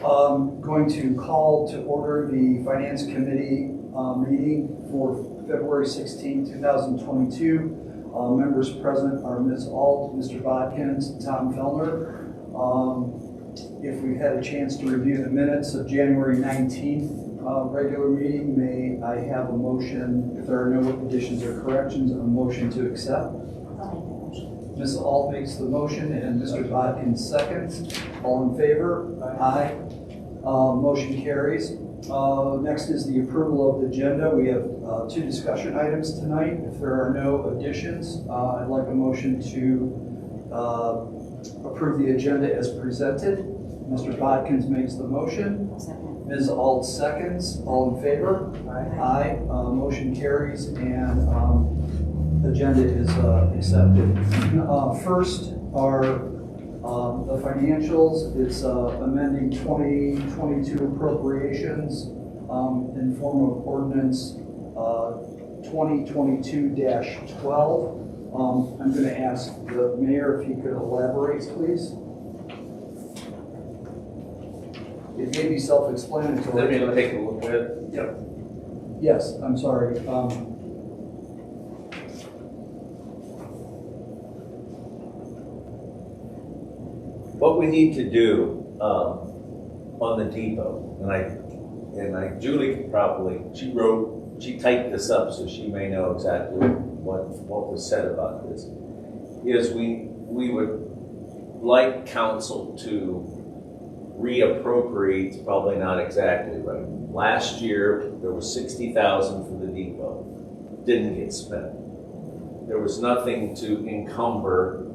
Going to call to order the Finance Committee meeting for February 16, 2022. Members present are Ms. Alt, Mr. Bodkins, Tom Fellner. If we've had a chance to review the minutes of January 19th regular meeting, may I have a motion, if there are no additions or corrections, a motion to accept? Ms. Alt makes the motion and Mr. Bodkins seconds. All in favor? Aye. Motion carries. Next is the approval of the agenda. We have two discussion items tonight. If there are no additions, I'd like a motion to approve the agenda as presented. Mr. Bodkins makes the motion. Ms. Alt seconds. All in favor? Aye. Motion carries and agenda is accepted. First are the financials. It's amending 2022 appropriations in form of ordinance 2022-12. I'm going to ask the mayor if he could elaborate, please. It may be self-explanatory. Let me take a look at it. Yep. Yes, I'm sorry. What we need to do on the depot, and Julie could probably, she typed this up so she may know exactly what was said about this, is we would like council to reappropriate, probably not exactly right. Last year, there was $60,000 for the depot, didn't get spent. There was nothing to encumber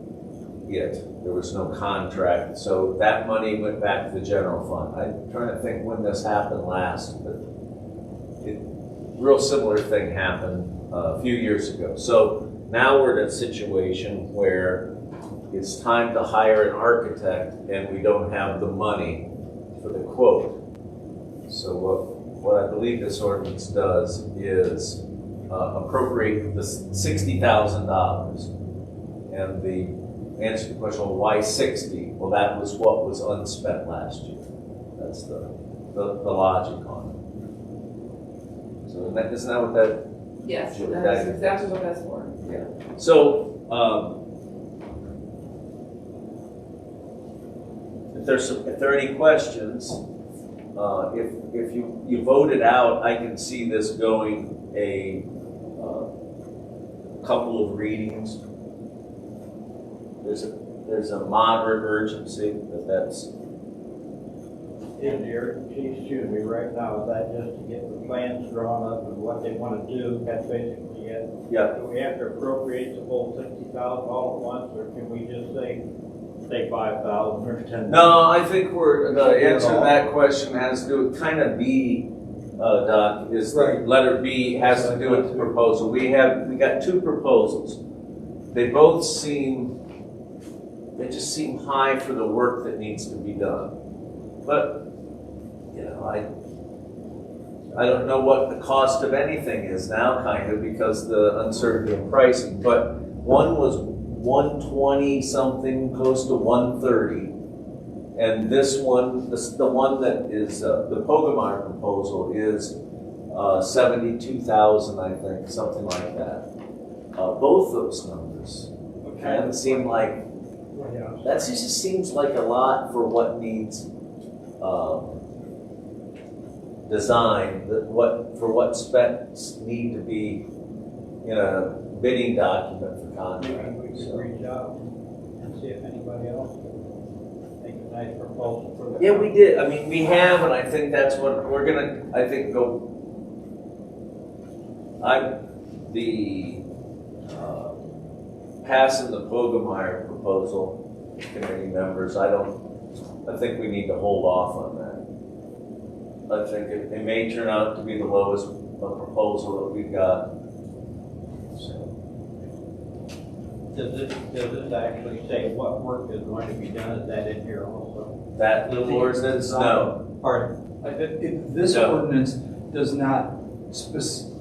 yet. There was no contract, so that money went back to the general fund. I'm trying to think when this happened last, but real similar thing happened a few years ago. So now we're in a situation where it's time to hire an architect and we don't have the money for the quote. So what I believe this ordinance does is appropriate the $60,000. And the answer to the question, well, why 60? Well, that was what was unspent last year. That's the logic on it. So isn't that what that? Yes, that's exactly what that's for. Yeah. So if there are any questions, if you vote it out, I can see this going a couple of readings. There's a moderate urgency, but that's. Is the urgency, excuse me, right now, is that just to get the plans drawn up and what they want to do? That's basically it. Yeah. Do we have to appropriate the whole $60,000 all at once, or can we just say 5,000 or 10,000? No, I think the answer to that question has to do with kind of B, Doc, is Right. the letter B has to do with the proposal. We got two proposals. They both they just seem high for the work that needs to be done. But, you know, I don't know what the cost of anything is now, kind of, because the uncertainty of pricing. But one was 120 something, close to 130. And this one, the one that is the Pogemeyer proposal is 72,000, I think, something like that. Both those numbers kind of seem like that just seems like a lot for what needs design. For what specs need to be in a bidding document for contract. We could reach out and see if anybody else can make a nice proposal for that. Yeah, we did. I mean, we have, and I think that's what we're gonna. I think go. Passing the Pogemeyer proposal, committee members. I think we need to hold off on that. I think it may turn out to be the lowest proposal that we've got. So. Does this actually say what work is going to be done? Is that in here also? That little ordinance, no. Pardon? This No. ordinance does not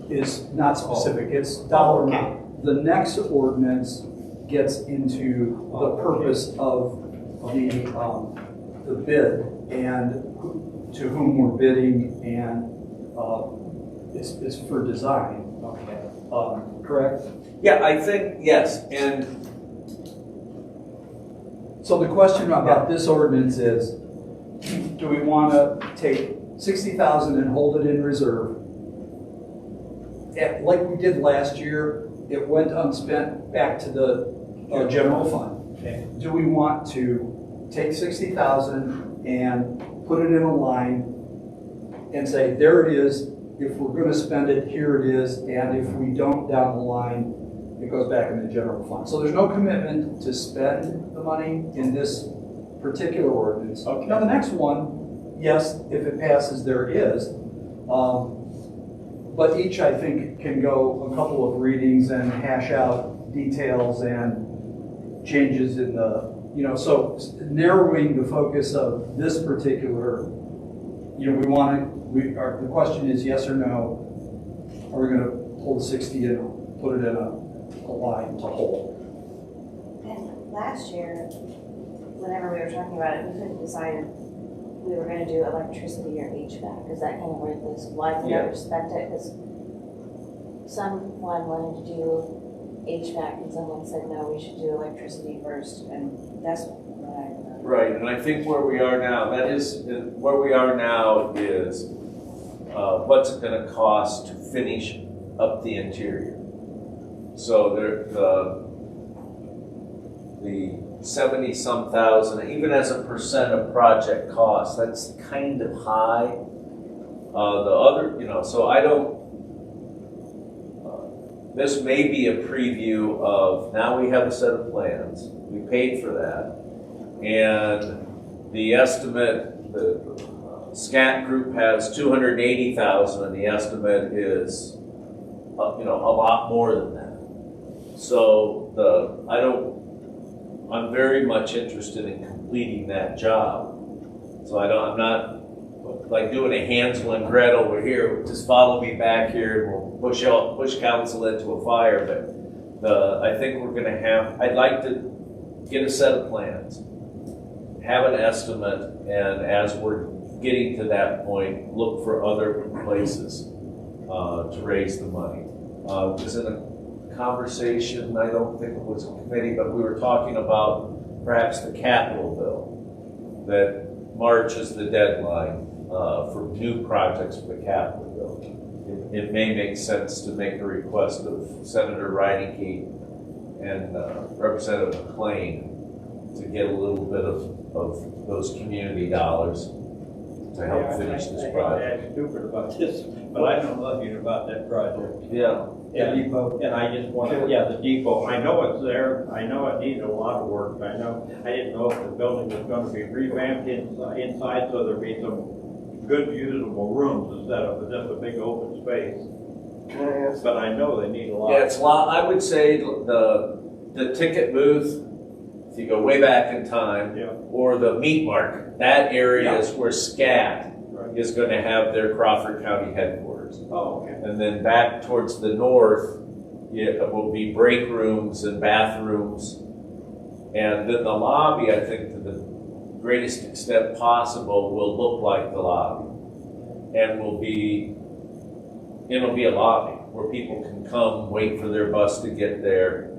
is not specific. It's dollar amount. The next ordinance gets into the purpose of the bid and to whom we're bidding, and it's for design, Okay. correct? Yeah, I think, yes, and So the question about this ordinance is, do we want to take 60,000 and hold it in reserve? Like we did last year, it went unspent back to the general fund. Okay. Do we want to take 60,000 and put it in a line and say, there it is, if we're going to spend it, here it is, and if we don't down the line, it goes back in the general fund. So there's no commitment to spend the money in this particular ordinance. Okay. Now, the next one, yes, if it passes, there is. But each, I think, can go a couple of readings and hash out details and changes in the, so narrowing the focus of this particular, the question is yes or no. Are we going to pull the 60 and put it in a line to hold? And last year, whenever we were talking about it, we couldn't decide if we were gonna do electricity or HVAC, because that kind of where this, why we never spent it, because someone wanted to do HVAC and someone said, no, we should do electricity first, and that's what I remember. right, and I think where we are now, where we are now is what's it going to cost to finish up the interior. So the 70-some thousand, even as a percent of project cost, that's kind of high. The other, so I don't, this may be a preview of, now we have a set of plans, we paid for that, and the estimate, the SCAT group has 280,000, and the estimate is, a lot more than that. So I'm very much interested in completing that job. So I'm not like doing a Hansel and Gretel over here, just follow me back here and we'll push council into a fire. But I think I'd like to get a set of plans, have an estimate, and as we're getting to that point, look for other places to raise the money. It was in a conversation, I don't think it was a committee, but we were talking about perhaps the capital bill, that March is the deadline for new projects for the capital bill. It may make sense to make a request of Senator Reineke and Representative McLean to get a little bit of those community dollars to help finish this project. I'm stupid about this, but I know nothing about that project. Yeah. The depot. And I just want to, the depot, I know it's there, I know it needs a lot of work, I didn't know if the building was going to be revamped inside so there'd be some good usable rooms instead of just a big open space. Can I ask? But I know they need a lot. Yeah, it's a lot. I would say the ticket booth, if you go way back in time, Yeah. or the meat market, that area is where SCAT Right. is going to have their Crawford County headquarters. Oh, okay. And then back towards the north, it will be break rooms and bathrooms. And then the lobby, I think, to the greatest extent possible, will look like the lobby. And it'll be a lobby where people can come, wait for their bus to get there,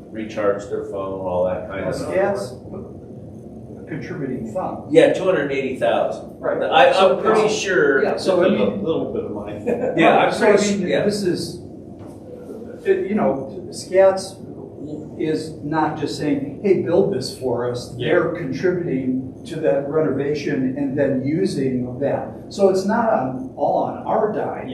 recharge their phone, all that kind of stuff. Yes, contributing fund. Yeah, 280,000. Right. I'm pretty sure. Yeah, so I A mean, little bit of money. Yeah, I'm so I pretty mean, yeah. this is, SCATS is not just saying, hey, build this for us. They're contributing to that renovation and then using that. So it's not all on our dime,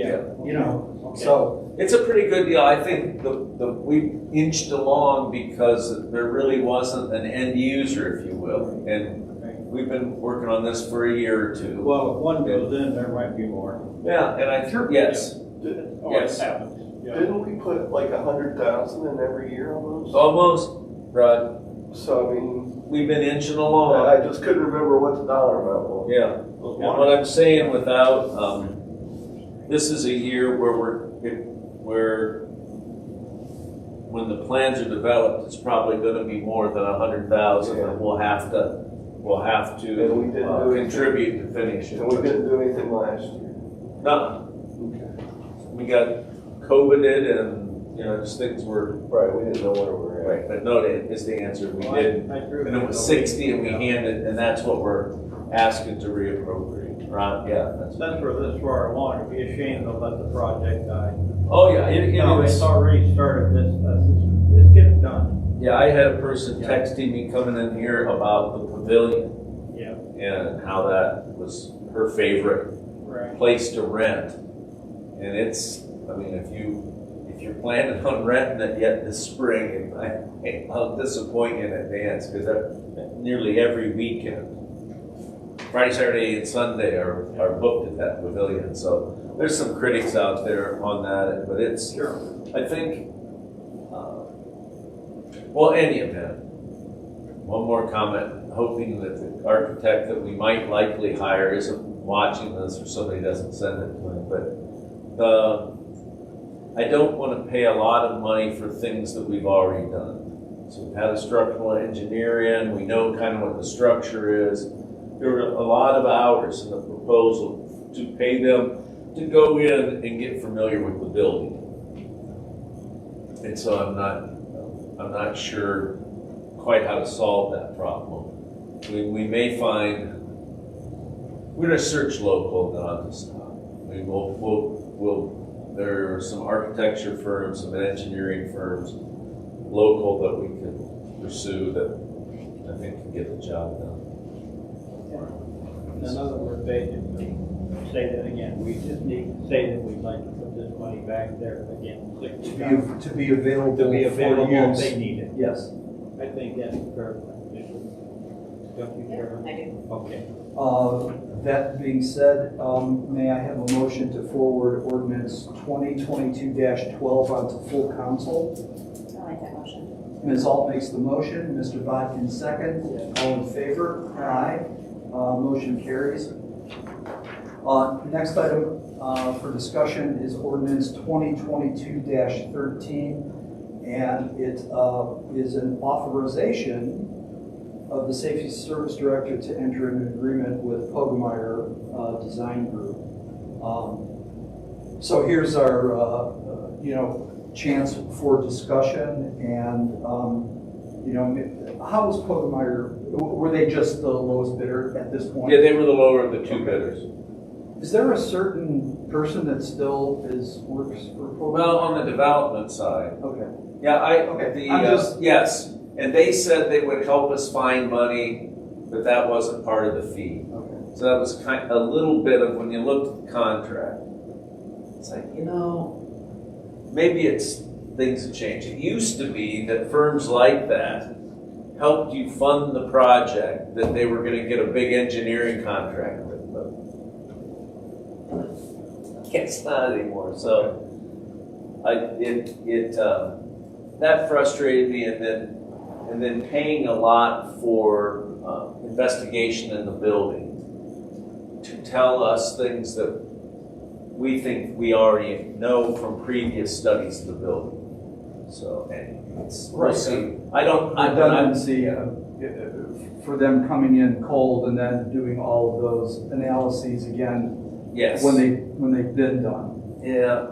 so. It's a pretty good deal. I think we inched along because there really wasn't an end user, if you will. And we've been working on this for a year or two. Well, if one goes in, there might be more. Yeah, and I think, yes, It happens. Yeah. Didn't we put like 100,000 in every year almost? almost, Rod. So I mean, We've been inching along. I just couldn't remember what the dollar amount was. Yeah. And what I'm saying without, this is a year where when the plans are developed, it's probably going to be more than 100,000, and we'll have to will have And we didn't to do anything. contribute to finish it. And we didn't do anything last year. No, we got COVIDed and, just things were, Right, we didn't know where we were at. right, but no, is the answer, we didn't. And it was 60 and we handed, and that's what we're asking to reappropriate, right? Yeah, that's. Since we're this far along, it'd be a shame to let the project die. Oh, yeah, it No, is. it's already started, let's get it done. Yeah, I had a person texting me coming in here about the pavilion Yeah, and how that was her favorite right. place to rent. And it's, I mean, if you're planning on renting it yet this spring, I'll disappoint you in advance because nearly every weekend, Friday, Saturday, and Sunday are booked at that pavilion. So there's some critics out there on that, but it's, Sure. I think, well, any event, one more comment, hoping that the architect that we might likely hire isn't watching this or somebody doesn't send it to him, but I don't want to pay a lot of money for things that we've already done. So we've had a structural engineer in, we know kind of what the structure is. There were a lot of hours in the proposal to pay them to go in and get familiar with the building. And so I'm not sure quite how to solve that problem. We may find, we're gonna search local, not to stop. There are some architecture firms, some engineering firms, local that we can pursue that I think can get the job done. In other words, basically, say that again, we just need to say that we'd like to put this money back there again. To be available To be available for if use. they need it. Yes. I think that's fair. Don't you, Yeah, Karen? I do. Okay. That being said, may I have a motion to forward ordinance 2022-12 onto full council? I like that motion. Ms. Alt makes the motion, Mr. Bodkin second. All in favor? Aye. Motion carries. Next item for discussion is ordinance 2022-13, and it is an authorization of the Safety Service Director to enter an agreement with Pogemeyer Design Group. So here's our, chance for discussion, and, how was Pogemeyer, were they just the lowest bidder at this point? Yeah, they were the lower of the two bidders. Is there a certain person that still works for Pogemeyer? Well, on the development side, Okay, yeah, Okay, I'm just- yes, and they said they would help us find money, but that wasn't part of the fee. okay. So that was a little bit of, when you looked at the contract, it's like, maybe things have changed. It used to be that firms like that helped you fund the project, that they were gonna get a big engineering contract with, but it's not anymore, so that frustrated me, and then paying a lot for investigation in the building to tell us things that we think we already know from previous studies of the building. So, we'll see. Redundancy for them coming in cold and then doing all of those analyses again Yes. when they've been done. Yeah.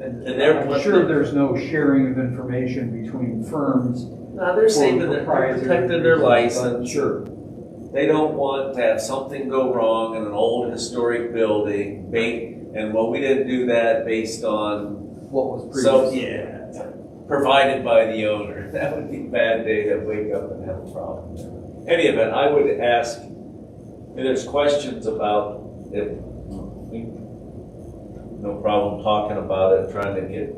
And And they're- I'm sure there's no sharing of information between firms. No, they're saving, they're protecting their license. Sure. They don't want to have something go wrong in an old historic building, and well, we didn't do that based on, What was previous. so, provided by the owner. That would be a bad day to wake up and have a problem. Any event, I would ask, if there's questions about it, no problem talking about it, trying to get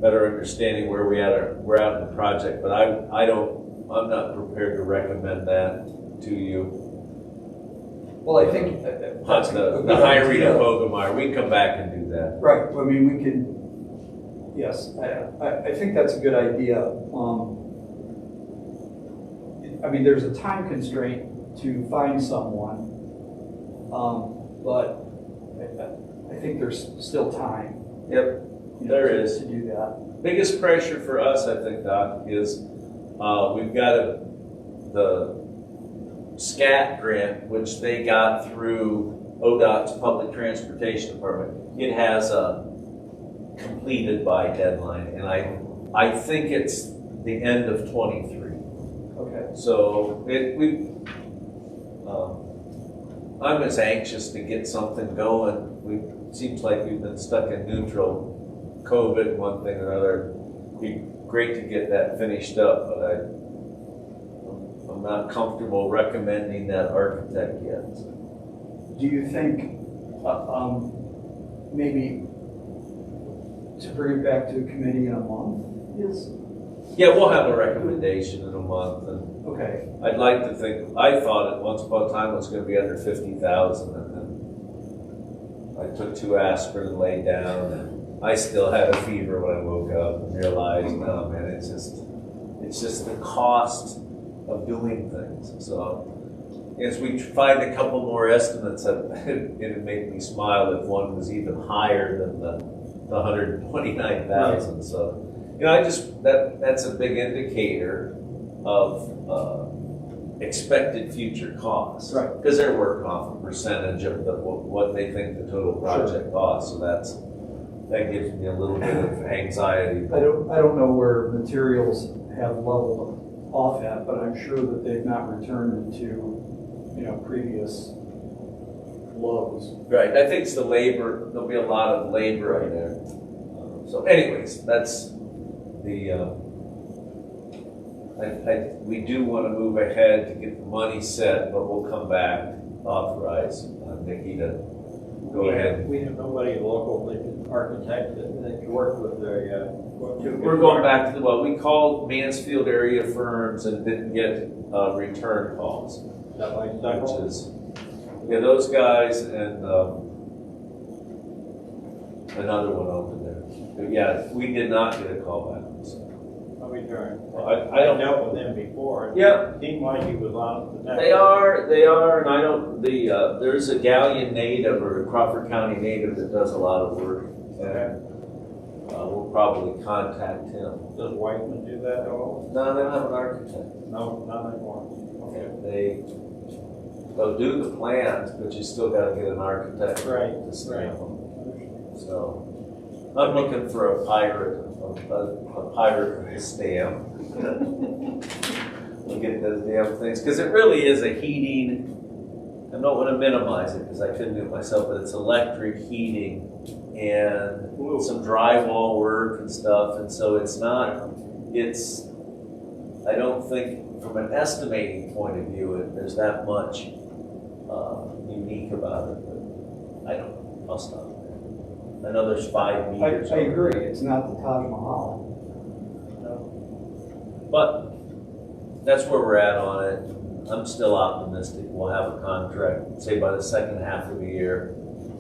better understanding where we're at in the project, but I'm not prepared to recommend that to you. Well, I think that's a good The hiring idea. of Pogemeyer, we can come back and do that. Right, I mean, we can, yes, I think that's a good idea. I mean, there's a time constraint to find someone, but I think there's still time. Yep, there is. To do that. Biggest pressure for us, I think, Doc, is we've got the SCAT grant, which they got through ODOT's Public Transportation Department, it has a completed by deadline, and I think it's the end of '23. Okay. So I'm as anxious to get something going. Seems like we've been stuck in neutral, COVID, one thing or another. Be great to get that finished up, but I'm not comfortable recommending that architect yet. Do you think, maybe to bring it back to a committee in a month is? Yeah, we'll have a recommendation in a month, and Okay, I'd like to think, I thought at once upon a time it was gonna be under 50,000, and then I took 2 aspirin and laid down, and I still had a fever when I woke up and realized, no, man, it's just the cost of doing things. So as we find a couple more estimates, it'd make me smile if one was even higher than the 129,000. So, that's a big indicator of expected future costs. Right. Because they're working off a percentage of what they think the total project costs, so that gives me a little bit of anxiety. I don't know where materials have leveled off at, but I'm sure that they've not returned to, previous lows. Right, I think it's the labor, there'll be a lot of labor in there. So anyways, that's the, we do want to move ahead to get the money set, but we'll come back, authorize Nikki to go ahead. We have nobody local, architect that can work with the, We're going back to we called Mansfield area firms and didn't get return calls, That like which is, those guys and another one over there. But yeah, we did not get a call back. So. I'll be darned. I don't dealt with them before. and Yeah. It seemed like he was on the. They are, and I don't, there's a Galleon native or a Crawford County native that does a lot of work. And we'll probably contact him. Does Whiteman do that at all? No, they don't have an architect. No, not anymore. Okay. They'll do the plans, but you still gotta get an architect Right, to stamp them. Understand. So, I'm looking for a pirate with a stamp. We'll get those damn things, because it really is a heating, I don't want to minimize it, because I couldn't do it myself, but it's electric heating and some drywall work and stuff, and so I don't think, from an estimating point of view, there's that much unique about it, but I don't know, I'll stop there. I know there's 5 meters. I agree, it's not the Taj Mahal. But that's where we're at on it. I'm still optimistic we'll have a contract, say by the second half of the year,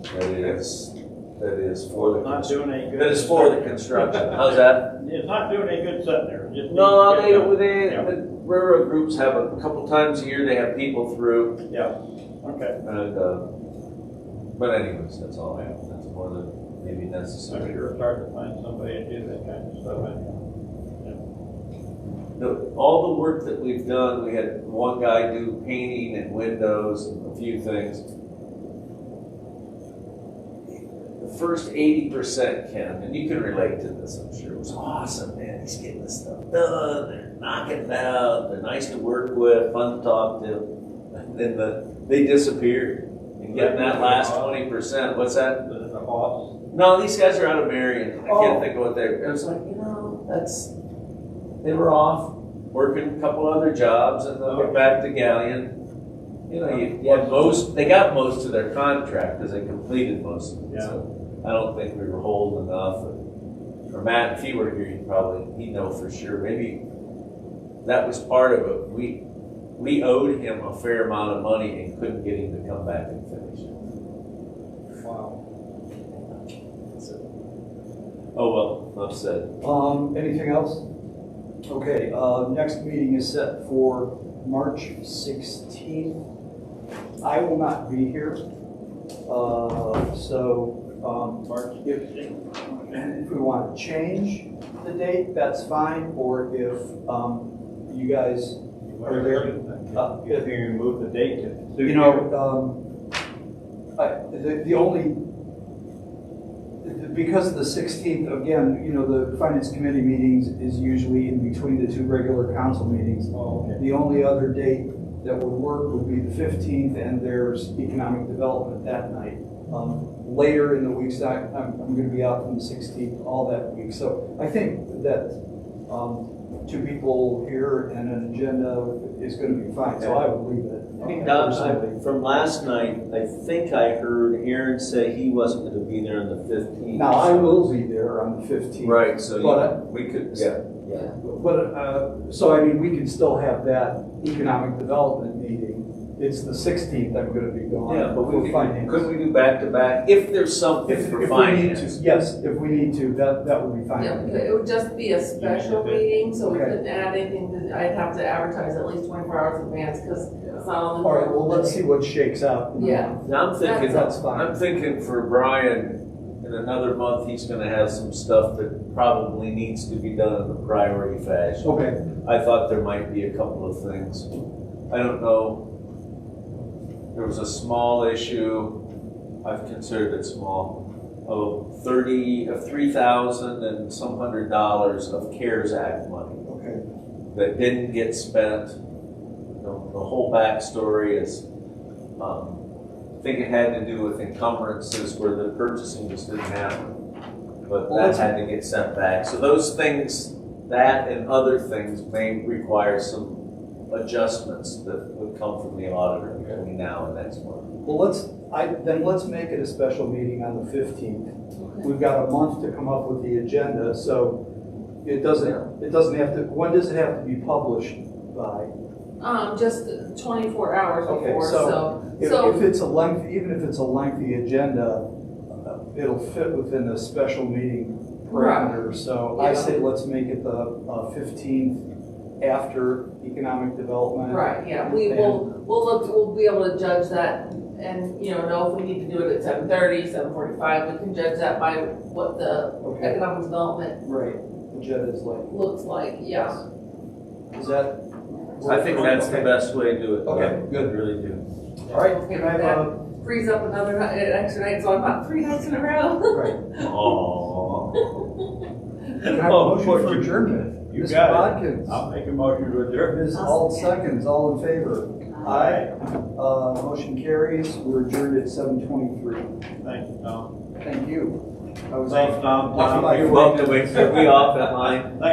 that is for the Not doing any good. that is for the construction. How's that? It's not doing any good sitting there. It just No, needs to get done. the railroad groups have a couple times a year, they have people through, Yeah, okay. and, but anyways, that's all I have. That's more than maybe I'm necessary. sure it's hard to find somebody to do that kind of stuff. All the work that we've done, we had one guy do painting and windows and a few things. The first 80%, Ken, and you can relate to this, I'm sure, it was awesome, man. He's getting this stuff done, they're knocking it out, they're nice to work with, fun to talk to. And then they disappeared. And getting that last 20%, what's that? The Hoss. No, these guys are out of Marion. I Oh. can't think of what it was like, they were off working a couple other jobs and they'll get back to Galleon. You had they got most of their contract because they completed most of it. Yeah. So I don't think we were holding enough. Or Matt, if he were here, he'd know for sure. Maybe that was part of it. We owed him a fair amount of money and couldn't get him to come back and finish it. Wow. So, oh well, enough said. Anything else? Okay, next meeting is set for March 16th. I will not be here. March 16th. If we want to change the date, that's fine, or if you guys are there. If you move the date to suit You know, the only, because of the 16th, again, you know, the finance committee meetings is usually in between the two regular council meetings. Oh, okay. The only other date that would work would be the 15th, and there's economic development that night. Later in the weeks, I'm going to be out from the 16th all that week. So I think that two people here and an agenda is going to be fine, so I would leave it. personally. From last night, I think I heard Aaron say he wasn't going to be there on the 15th. Now, I will be there on the 15th. Right, so But- we could, yeah. But, so I mean, we can still have that economic development meeting. It's the 16th I'm going to be gone. Yeah, but for finance. couldn't we do back to back if there's something If for we need finance? to, yes, if we need to, that would be fine. Yeah, it would just be a special meeting, so we Okay. couldn't add anything, I'd have to advertise at least 24 hours in advance, because it's not on the. All right, well, let's see what shakes out. Yeah. Now, I'm thinking, That's fine. I'm thinking for Brian, in another month, he's gonna have some stuff that probably needs to be done in a priority fashion. Okay, I thought there might be a couple of things. I don't know. There was a small issue, I've considered it small, of $3,000 and some $100 of CARES Act money okay. that didn't get spent. The whole backstory is, I think it had to do with encumbrances where the purchasing just didn't happen. But Well, that that's- had to get sent back. So those things, that and other things may require some adjustments that would come from the auditor between now and next month. Well, let's make it a special meeting on the 15th. We've got a month to come up with the agenda, so it doesn't have to, when does it have to be published by? Just 24 hours Okay, before, so so. If it's a lengthy, even if it's a lengthy agenda, it'll fit within the special meeting parameters. So I Yeah. say let's make it the 15th after economic development. Right, yeah, we'll be able to judge that and, know if we need to do it at 7:30, 7:45, we can judge that by what the Okay, economic development right, agenda is like, looks like, yeah. is that? I think that's the Okay. best way to do it. Okay, I good. really do. All right, Okay, can I have that frees up another extra night, so I'm about 3 nights in a row. right. Oh. Can I have a motion for adjournment? You Mr. got it. Watkins. I'll make a motion to adjourn. Ms. Alt seconds, all in favor? Aye. Motion carries, we're adjourned at 7:23. Thank you, Tom. Thank you. I was Thanks, Tom. Off my You're way. welcome. Are we off that line? Thank